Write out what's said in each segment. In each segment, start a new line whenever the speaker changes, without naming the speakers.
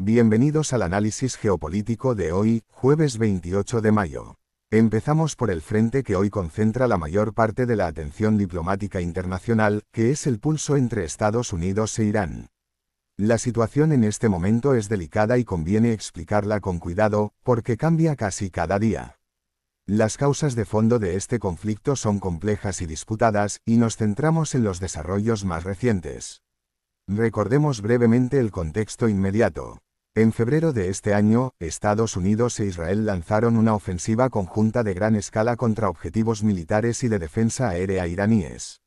Bienvenidos al análisis geopolítico de hoy, jueves 28 de mayo. Empezamos por el frente que hoy concentra la mayor parte de la atención diplomática internacional, que es el pulso entre Estados Unidos e Irán. La situación en este momento es delicada y conviene explicarla con cuidado, porque cambia casi cada día. Las causas de fondo de este conflicto son complejas y disputadas, y nos centramos en los desarrollos más recientes. Recordemos brevemente el contexto inmediato. En febrero de este año, Estados Unidos e Israel lanzaron una ofensiva conjunta de gran escala contra objetivos militares y de defensa aérea iraníes.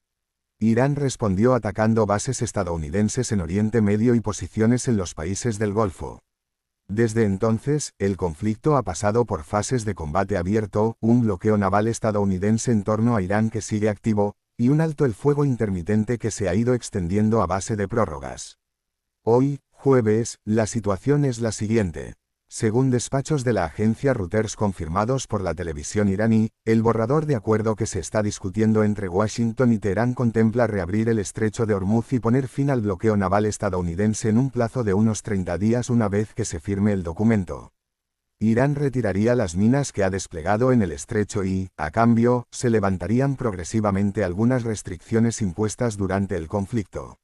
Irán respondió atacando bases estadounidenses en Oriente Medio y posiciones en los países del Golfo. Desde entonces, el conflicto ha pasado por fases de combate abierto, un bloqueo naval estadounidense en torno a Irán que sigue activo, y un alto el fuego intermitente que se ha ido extendiendo a base de prórrogas. Hoy, jueves, la situación es la siguiente. Según despachos de la agencia Reuters confirmados por la televisión iraní, el borrador de acuerdo que se está discutiendo entre Washington y Teherán contempla reabrir el estrecho de Hormuz y poner fin al bloqueo naval estadounidense en un plazo de unos 30 días una vez que se firme el documento. Irán retiraría las minas que ha desplegado en el estrecho y, a cambio, se levantarían progresivamente algunas restricciones impuestas durante el conflicto.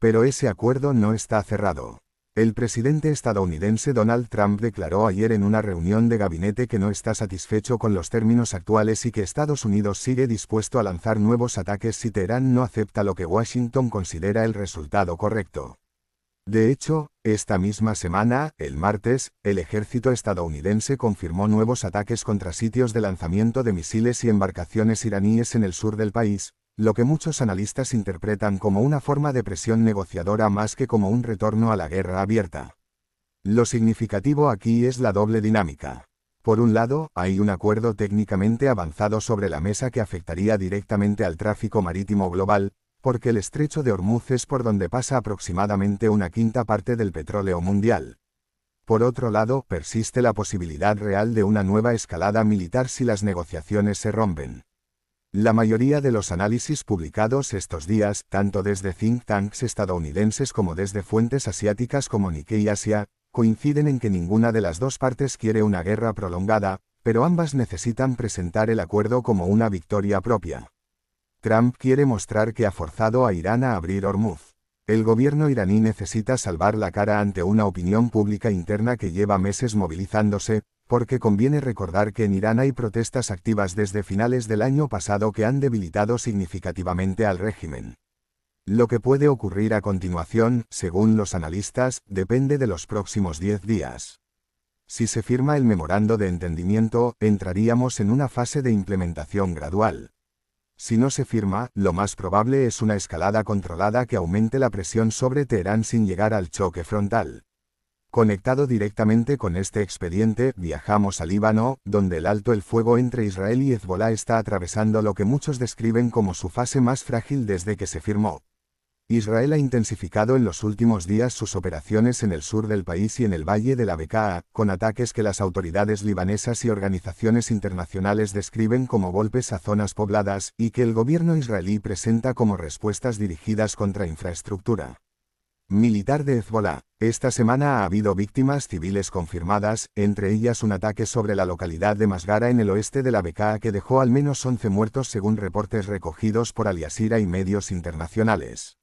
Pero ese acuerdo no está cerrado. El presidente estadounidense Donald Trump declaró ayer en una reunión de gabinete que no está satisfecho con los términos actuales y que Estados Unidos sigue dispuesto a lanzar nuevos ataques si Teherán no acepta lo que Washington considera el resultado correcto. De hecho, esta misma semana, el martes, el ejército estadounidense confirmó nuevos ataques contra sitios de lanzamiento de misiles y embarcaciones iraníes en el sur del país, lo que muchos analistas interpretan como una forma de presión negociadora más que como un retorno a la guerra abierta. Lo significativo aquí es la doble dinámica. Por un lado, hay un acuerdo técnicamente avanzado sobre la mesa que afectaría directamente al tráfico marítimo global, porque el estrecho de Hormuz es por donde pasa aproximadamente una quinta parte del petróleo mundial. Por otro lado, persiste la posibilidad real de una nueva escalada militar si las negociaciones se rompen. La mayoría de los análisis publicados estos días, tanto desde think tanks estadounidenses como desde fuentes asiáticas como Nikkei Asia, coinciden en que ninguna de las dos partes quiere una guerra prolongada, pero ambas necesitan presentar el acuerdo como una victoria propia. Trump quiere mostrar que ha forzado a Irán a abrir Hormuz. El gobierno iraní necesita salvar la cara ante una opinión pública interna que lleva meses movilizándose, porque conviene recordar que en Irán hay protestas activas desde finales del año pasado que han debilitado significativamente al régimen. Lo que puede ocurrir a continuación, según los analistas, depende de los próximos 10 días. Si se firma el memorando de entendimiento, entraríamos en una fase de implementación gradual. Si no se firma, lo más probable es una escalada controlada que aumente la presión sobre Teherán sin llegar al choque frontal. Conectado directamente con este expediente, viajamos a Líbano, donde el alto el fuego entre Israel y Hezbolá está atravesando lo que muchos describen como su fase más frágil desde que se firmó. Israel ha intensificado en los últimos días sus operaciones en el sur del país y en el valle de la Bekaa, con ataques que las autoridades libanesas y organizaciones internacionales describen como golpes a zonas pobladas, y que el gobierno israelí presenta como respuestas dirigidas contra infraestructura militar de Hezbolá. Esta semana ha habido víctimas civiles confirmadas, entre ellas un ataque sobre la localidad de Masgara en el oeste de la Bekaa que dejó al menos 11 muertos según reportes recogidos por Al Jazeera y medios internacionales.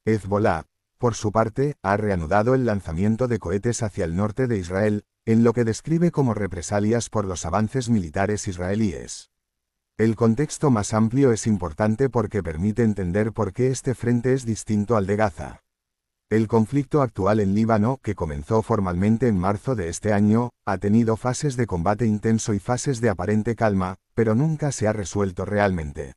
Hezbolá, por su parte, ha reanudado el lanzamiento de cohetes hacia el norte de Israel, en lo que describe como represalias por los avances militares israelíes. El contexto más amplio es importante porque permite entender por qué este frente es distinto al de Gaza. El conflicto actual en Líbano, que comenzó formalmente en marzo de este año, ha tenido fases de combate intenso y fases de aparente calma, pero nunca se ha resuelto realmente.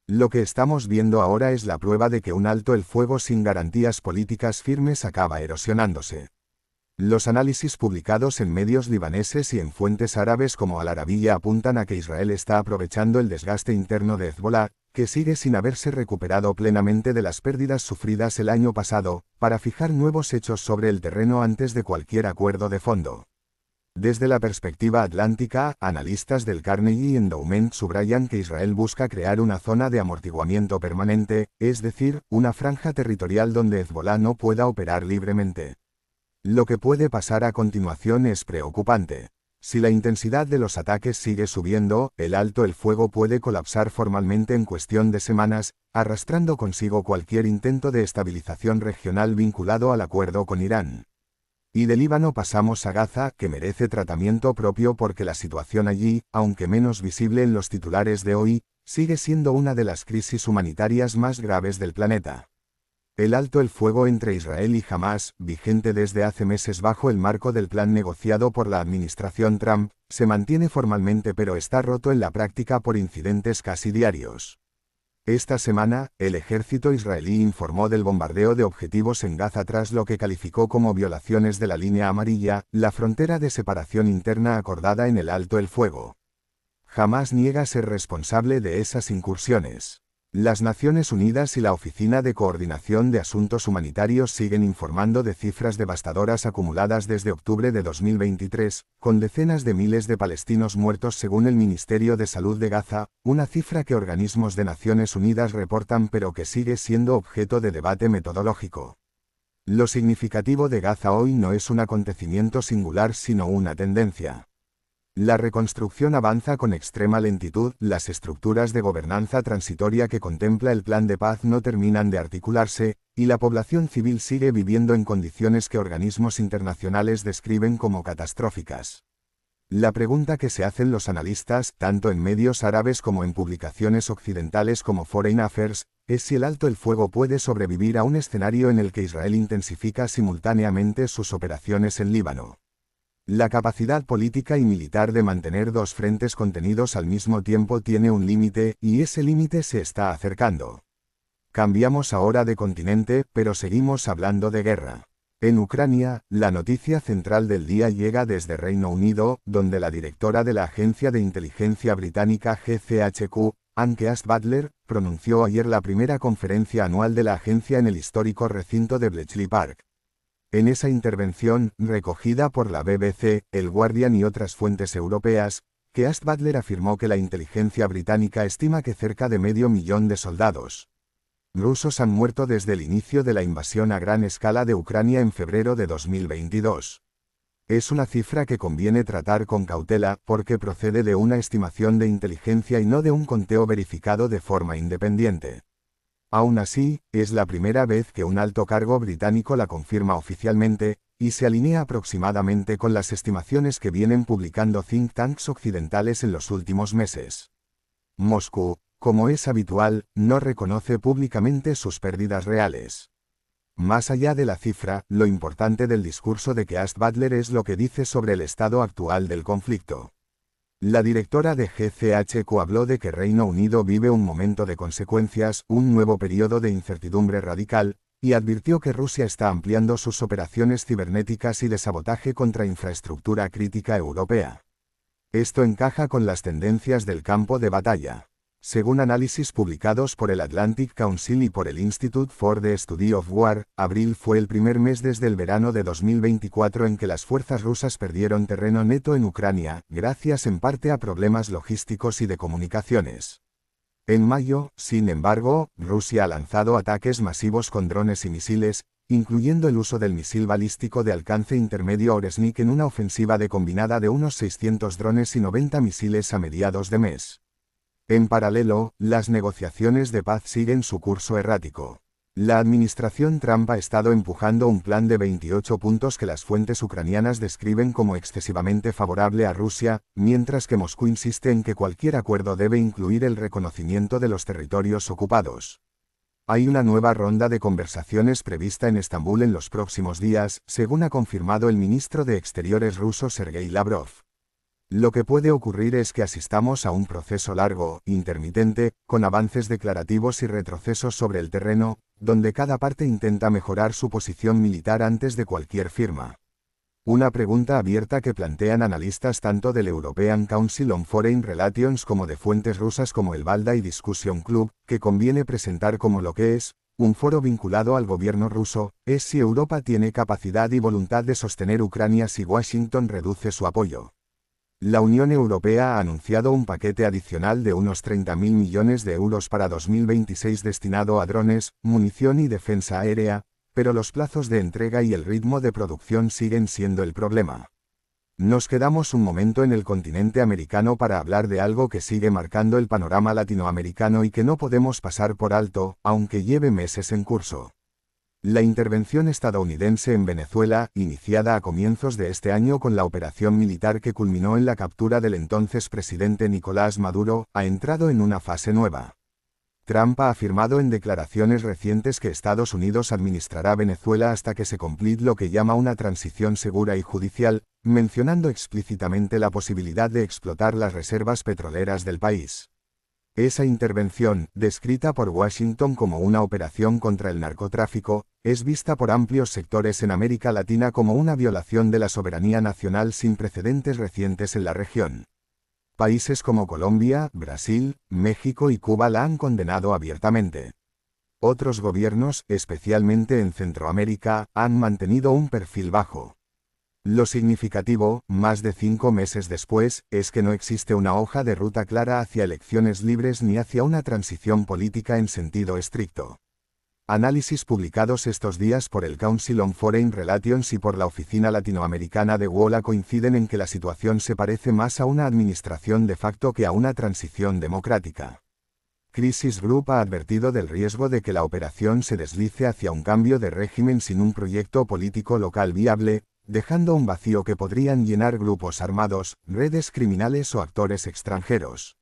Lo que estamos viendo ahora es la prueba de que un alto el fuego sin garantías políticas firmes acaba erosionándose. Los análisis publicados en medios libaneses y en fuentes árabes como Al Arabiya apuntan a que Israel está aprovechando el desgaste interno de Hezbolá, que sigue sin haberse recuperado plenamente de las pérdidas sufridas el año pasado, para fijar nuevos hechos sobre el terreno antes de cualquier acuerdo de fondo. Desde la perspectiva atlántica, analistas del Carnegie Endowment subrayan que Israel busca crear una zona de amortiguamiento permanente, es decir, una franja territorial donde Hezbolá no pueda operar libremente. Lo que puede pasar a continuación es preocupante. Si la intensidad de los ataques sigue subiendo, el alto el fuego puede colapsar formalmente en cuestión de semanas, arrastrando consigo cualquier intento de estabilización regional vinculado al acuerdo con Irán. Y de Líbano pasamos a Gaza, que merece tratamiento propio porque la situación allí, aunque menos visible en los titulares de hoy, sigue siendo una de las crisis humanitarias más graves del planeta. El alto el fuego entre Israel y Hamás, vigente desde hace meses bajo el marco del plan negociado por la administración Trump, se mantiene formalmente pero está roto en la práctica por incidentes casi diarios. Esta semana, el ejército israelí informó del bombardeo de objetivos en Gaza tras lo que calificó como violaciones de la línea amarilla, la frontera de separación interna acordada en el alto el fuego. Hamás niega ser responsable de esas incursiones. Las Naciones Unidas y la Oficina de Coordinación de Asuntos Humanitarios siguen informando de cifras devastadoras acumuladas desde octubre de 2023, con decenas de miles de palestinos muertos según el Ministerio de Salud de Gaza, una cifra que organismos de Naciones Unidas reportan pero que sigue siendo objeto de debate metodológico. Lo significativo de Gaza hoy no es un acontecimiento singular sino una tendencia. La reconstrucción avanza con extrema lentitud, las estructuras de gobernanza transitoria que contempla el plan de paz no terminan de articularse, y la población civil sigue viviendo en condiciones que organismos internacionales describen como catastróficas. La pregunta que se hacen los analistas, tanto en medios árabes como en publicaciones occidentales como Foreign Affairs, es si el alto el fuego puede sobrevivir a un escenario en el que Israel intensifica simultáneamente sus operaciones en Líbano. La capacidad política y militar de mantener dos frentes contenidos al mismo tiempo tiene un límite, y ese límite se está acercando. Cambiamos ahora de continente, pero seguimos hablando de guerra. En Ucrania, la noticia central del día llega desde Reino Unido, donde la directora de la agencia de inteligencia británica GCHQ, Anke Astbutler, pronunció ayer la primera conferencia anual de la agencia en el histórico recinto de Bletchley Park. En esa intervención, recogida por la BBC, El Guardian y otras fuentes europeas, que Astbutler afirmó que la inteligencia británica estima que cerca de 500.000 de soldados rusos han muerto desde el inicio de la invasión a gran escala de Ucrania en febrero de 2022. Es una cifra que conviene tratar con cautela porque procede de una estimación de inteligencia y no de un conteo verificado de forma independiente. Aún así, es la primera vez que un alto cargo británico la confirma oficialmente, y se alinea aproximadamente con las estimaciones que vienen publicando think tanks occidentales en los últimos meses. Moscú, como es habitual, no reconoce públicamente sus pérdidas reales. Más allá de la cifra, lo importante del discurso de que Astbutler es lo que dice sobre el estado actual del conflicto. La directora de GCHQ habló de que Reino Unido vive un momento de consecuencias, un nuevo periodo de incertidumbre radical, y advirtió que Rusia está ampliando sus operaciones cibernéticas y de sabotaje contra infraestructura crítica europea. Esto encaja con las tendencias del campo de batalla. Según análisis publicados por el Atlantic Council y por el Institute for the Study of War, abril fue el primer mes desde el verano de 2024 en que las fuerzas rusas perdieron terreno neto en Ucrania, gracias en parte a problemas logísticos y de comunicaciones. En mayo, sin embargo, Rusia ha lanzado ataques masivos con drones y misiles, incluyendo el uso del misil balístico de alcance intermedio Oresnik en una ofensiva de combinada de unos 600 drones y 90 misiles a mediados de mes. En paralelo, las negociaciones de paz siguen su curso errático. La administración Trump ha estado empujando un plan de 28 puntos que las fuentes ucranianas describen como excesivamente favorable a Rusia, mientras que Moscú insiste en que cualquier acuerdo debe incluir el reconocimiento de los territorios ocupados. Hay una nueva ronda de conversaciones prevista en Estambul en los próximos días, según ha confirmado el ministro de Exteriores ruso Sergei Lavrov. Lo que puede ocurrir es que asistamos a un proceso largo, intermitente, con avances declarativos y retrocesos sobre el terreno, donde cada parte intenta mejorar su posición militar antes de cualquier firma. Una pregunta abierta que plantean analistas tanto del European Council on Foreign Relations como de fuentes rusas como el Valdai Discussion Club, que conviene presentar como lo que es, un foro vinculado al gobierno ruso, es si Europa tiene capacidad y voluntad de sostener Ucrania si Washington reduce su apoyo. La Unión Europea ha anunciado un paquete adicional de unos 30.000 millones de euros para 2026 destinado a drones, munición y defensa aérea, pero los plazos de entrega y el ritmo de producción siguen siendo el problema. Nos quedamos un momento en el continente americano para hablar de algo que sigue marcando el panorama latinoamericano y que no podemos pasar por alto, aunque lleve meses en curso. La intervención estadounidense en Venezuela, iniciada a comienzos de este año con la operación militar que culminó en la captura del entonces presidente Nicolás Maduro, ha entrado en una fase nueva. Trump ha afirmado en declaraciones recientes que Estados Unidos administrará Venezuela hasta que se complete lo que llama una transición segura y judicial, mencionando explícitamente la posibilidad de explotar las reservas petroleras del país. Esa intervención, descrita por Washington como una operación contra el narcotráfico, es vista por amplios sectores en América Latina como una violación de la soberanía nacional sin precedentes recientes en la región. Países como Colombia, Brasil, México y Cuba la han condenado abiertamente. Otros gobiernos, especialmente en Centroamérica, han mantenido un perfil bajo. Lo significativo, más de 5 meses después, es que no existe una hoja de ruta clara hacia elecciones libres ni hacia una transición política en sentido estricto. Análisis publicados estos días por el Council on Foreign Relations y por la Oficina Latinoamericana de WOLA coinciden en que la situación se parece más a una administración de facto que a una transición democrática. Crisis Group ha advertido del riesgo de que la operación se deslice hacia un cambio de régimen sin un proyecto político local viable, dejando un vacío que podrían llenar grupos armados, redes criminales o actores extranjeros.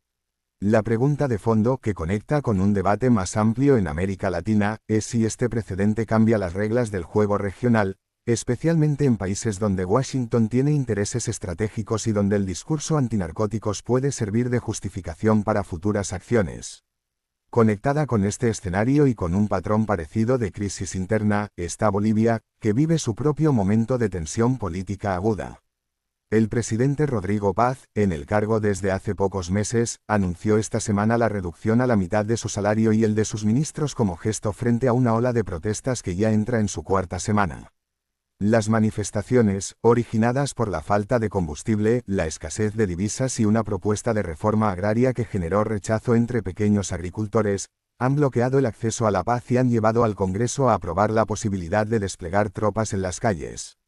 La pregunta de fondo que conecta con un debate más amplio en América Latina es si este precedente cambia las reglas del juego regional, especialmente en países donde Washington tiene intereses estratégicos y donde el discurso antinarcóticos puede servir de justificación para futuras acciones. Conectada con este escenario y con un patrón parecido de crisis interna, está Bolivia, que vive su propio momento de tensión política aguda. El presidente Rodrigo Paz, en el cargo desde hace pocos meses, anunció esta semana la reducción a la mitad de su salario y el de sus ministros como gesto frente a una ola de protestas que ya entra en su cuarta semana. Las manifestaciones, originadas por la falta de combustible, la escasez de divisas y una propuesta de reforma agraria que generó rechazo entre pequeños agricultores, han bloqueado el acceso a la paz y han llevado al Congreso a aprobar la posibilidad de desplegar tropas en las calles.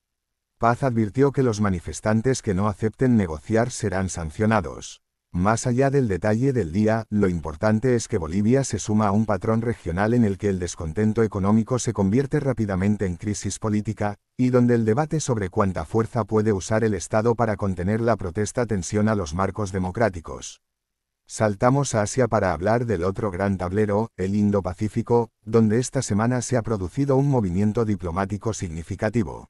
Paz advirtió que los manifestantes que no acepten negociar serán sancionados. Más allá del detalle del día, lo importante es que Bolivia se suma a un patrón regional en el que el descontento económico se convierte rápidamente en crisis política, y donde el debate sobre cuánta fuerza puede usar el Estado para contener la protesta tensiona los marcos democráticos. Saltamos a Asia para hablar del otro gran tablero, el Indo-Pacífico, donde esta semana se ha producido un movimiento diplomático significativo.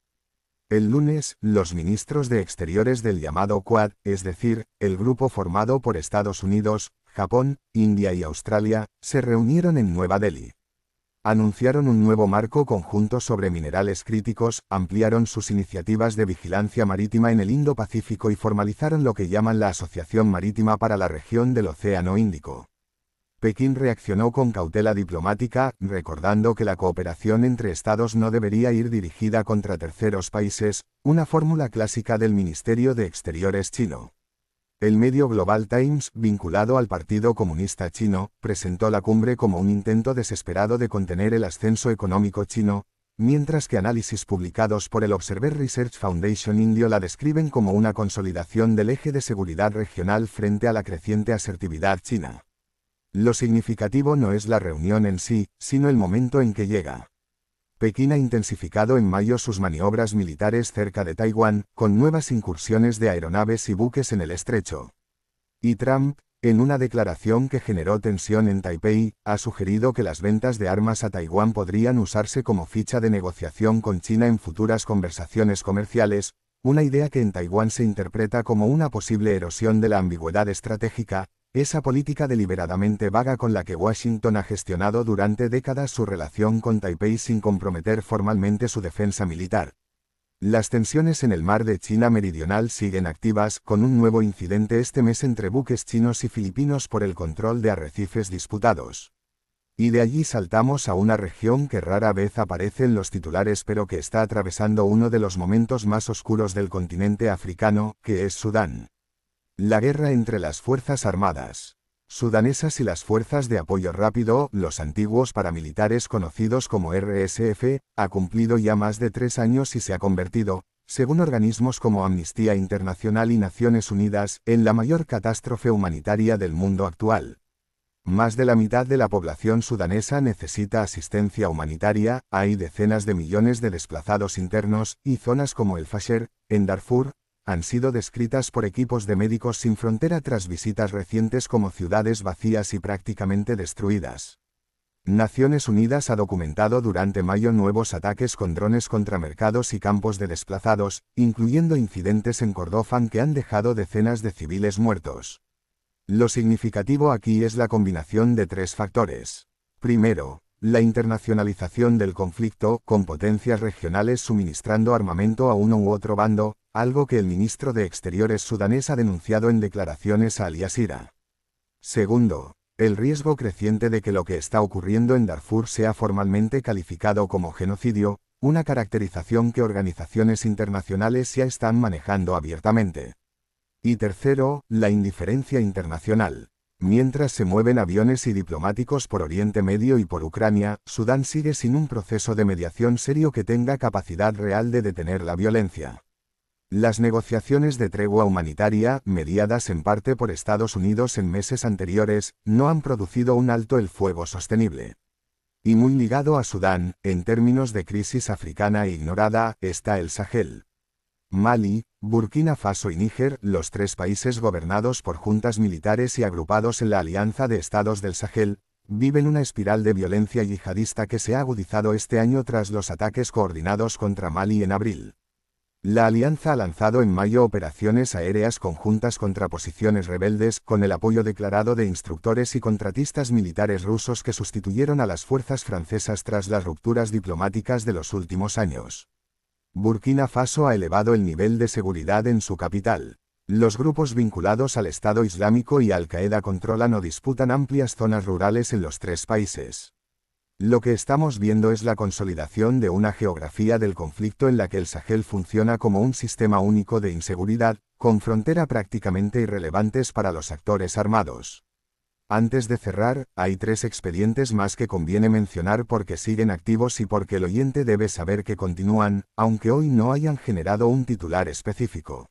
El lunes, los ministros de Exteriores del llamado Quad, es decir, el grupo formado por Estados Unidos, Japón, India y Australia, se reunieron en Nueva Delhi. Anunciaron un nuevo marco conjunto sobre minerales críticos, ampliaron sus iniciativas de vigilancia marítima en el Indo-Pacífico y formalizaron lo que llaman la Asociación Marítima para la región del Océano Índico. Pekín reaccionó con cautela diplomática, recordando que la cooperación entre estados no debería ir dirigida contra terceros países, una fórmula clásica del Ministerio de Exteriores chino. El medio Global Times, vinculado al Partido Comunista Chino, presentó la cumbre como un intento desesperado de contener el ascenso económico chino, mientras que análisis publicados por el Observer Research Foundation indio la describen como una consolidación del eje de seguridad regional frente a la creciente asertividad china. Lo significativo no es la reunión en sí, sino el momento en que llega. Pekín ha intensificado en mayo sus maniobras militares cerca de Taiwán, con nuevas incursiones de aeronaves y buques en el estrecho. Y Trump, en una declaración que generó tensión en Taipei, ha sugerido que las ventas de armas a Taiwán podrían usarse como ficha de negociación con China en futuras conversaciones comerciales, una idea que en Taiwán se interpreta como una posible erosión de la ambigüedad estratégica, esa política deliberadamente vaga con la que Washington ha gestionado durante décadas su relación con Taipei sin comprometer formalmente su defensa militar. Las tensiones en el mar de China Meridional siguen activas, con un nuevo incidente este mes entre buques chinos y filipinos por el control de arrecifes disputados. Y de allí saltamos a una región que rara vez aparece en los titulares pero que está atravesando uno de los momentos más oscuros del continente africano, que es Sudán. La guerra entre las Fuerzas Armadas. sudanesas y las fuerzas de apoyo rápido, los antiguos paramilitares conocidos como RSF, ha cumplido ya más de 3 años y se ha convertido, según organismos como Amnistía Internacional y Naciones Unidas, en la mayor catástrofe humanitaria del mundo actual. Más de la mitad de la población sudanesa necesita asistencia humanitaria, hay decenas de millones de desplazados internos, y zonas como el Fasher, en Darfur, han sido descritas por equipos de Médicos Sin Frontera tras visitas recientes como ciudades vacías y prácticamente destruidas. Naciones Unidas ha documentado durante mayo nuevos ataques con drones contra mercados y campos de desplazados, incluyendo incidentes en Kordofán que han dejado decenas de civiles muertos. Lo significativo aquí es la combinación de 3 factores. Primero, la internacionalización del conflicto, con potencias regionales suministrando armamento a uno u otro bando, algo que el ministro de Exteriores sudanés ha denunciado en declaraciones a Al Jazeera. Segundo, el riesgo creciente de que lo que está ocurriendo en Darfur sea formalmente calificado como genocidio, una caracterización que organizaciones internacionales ya están manejando abiertamente. Y tercero, la indiferencia internacional. Mientras se mueven aviones y diplomáticos por Oriente Medio y por Ucrania, Sudán sigue sin un proceso de mediación serio que tenga capacidad real de detener la violencia. Las negociaciones de tregua humanitaria, mediadas en parte por Estados Unidos en meses anteriores, no han producido un alto el fuego sostenible. Y muy ligado a Sudán, en términos de crisis africana e ignorada, está el Sahel. Mali, Burkina Faso y Níger, los 3 países gobernados por juntas militares y agrupados en la Alianza de Estados del Sahel, viven una espiral de violencia yihadista que se ha agudizado este año tras los ataques coordinados contra Mali en abril. La alianza ha lanzado en mayo operaciones aéreas conjuntas contra posiciones rebeldes, con el apoyo declarado de instructores y contratistas militares rusos que sustituyeron a las fuerzas francesas tras las rupturas diplomáticas de los últimos años. Burkina Faso ha elevado el nivel de seguridad en su capital. Los grupos vinculados al Estado Islámico y Al-Qaeda controlan o disputan amplias zonas rurales en los 3 países. Lo que estamos viendo es la consolidación de una geografía del conflicto en la que el Sahel funciona como un sistema único de inseguridad, con frontera prácticamente irrelevantes para los actores armados. Antes de cerrar, hay 3 expedientes más que conviene mencionar porque siguen activos y porque el oyente debe saber que continúan, aunque hoy no hayan generado un titular específico.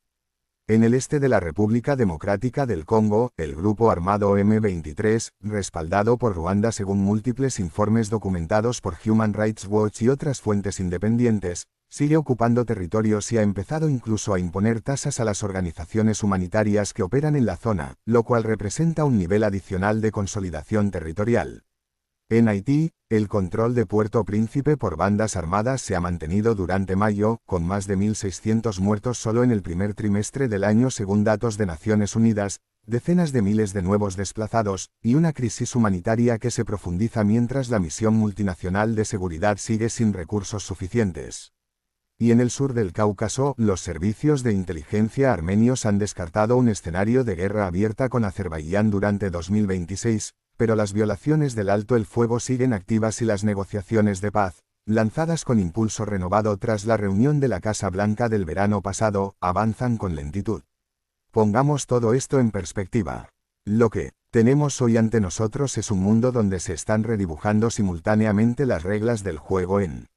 En el este de la República Democrática del Congo, el grupo armado M23, respaldado por Ruanda según múltiples informes documentados por Human Rights Watch y otras fuentes independientes, sigue ocupando territorios y ha empezado incluso a imponer tasas a las organizaciones humanitarias que operan en la zona, lo cual representa un nivel adicional de consolidación territorial. En Haití, el control de Puerto Príncipe por bandas armadas se ha mantenido durante mayo, con más de 1.600 muertos solo en el primer trimestre del año según datos de Naciones Unidas, decenas de miles de nuevos desplazados, y una crisis humanitaria que se profundiza mientras la misión multinacional de seguridad sigue sin recursos suficientes. Y en el sur del Cáucaso, los servicios de inteligencia armenios han descartado un escenario de guerra abierta con Azerbaiyán durante 2026, pero las violaciones del alto el fuego siguen activas y las negociaciones de paz, lanzadas con impulso renovado tras la reunión de la Casa Blanca del verano pasado, avanzan con lentitud. Pongamos todo esto en perspectiva. Lo que tenemos hoy ante nosotros es un mundo donde se están redibujando simultáneamente las reglas del juego en